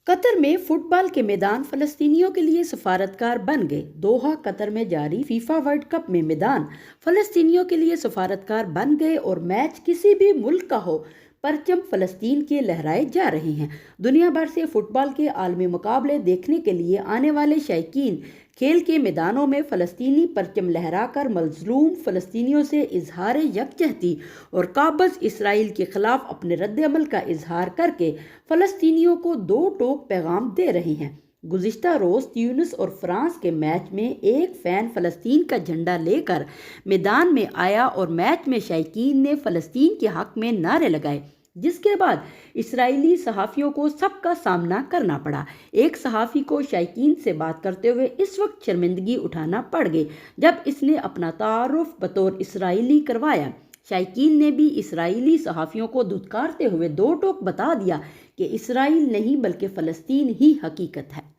قطر میں فٹ بال کے میدان فلسطینیوں کے لیے سفارتکار بن گئے۔ دوحہ قطر میں جاری فیفا ورلڈ کپ میں میدان فلسطینیوں کے لیے سفارتکار بن گئے اور میچ کسی بھی ملک کا ہو، پرچم فلسطین کے لہرائے جا رہے ہیں۔ دنیا بھر سے فٹ بال کے عالمی مقابلے دیکھنے کے لیے آنے والے شائقین کھیل کے میدانوں میں فلسطینی پرچم لہرا کر مظلوم فلسطینیوں سے اظہار یکجہتی اور قابض اسرائیل کے خلاف اپنے رد عمل کا اظہار کر کے فلسطینیوں کو دو ٹوک پیغام دے رہے ہیں۔ گزشتہ روز تیونس اور فرانس کے میچ میں ایک فین فلسطین کا جھنڈا لے کر میدان میں آیا اور میچ میں شائقین نے فلسطین کے حق میں نعرے لگائے، جس کے بعد اسرائیلی صحافیوں کو سب کا سامنا کرنا پڑا۔ ایک صحافی کو شائقین سے بات کرتے ہوئے اس وقت شرمندگی اٹھانا پڑ گئی جب اس نے اپنا تعارف بطور اسرائیلی کروایا۔ شائقین نے بھی اسرائیلی صحافیوں کو دھتکارتے ہوئے دو ٹوک بتا دیا کہ اسرائیل نہیں بلکہ فلسطین ہی حقیقت ہے۔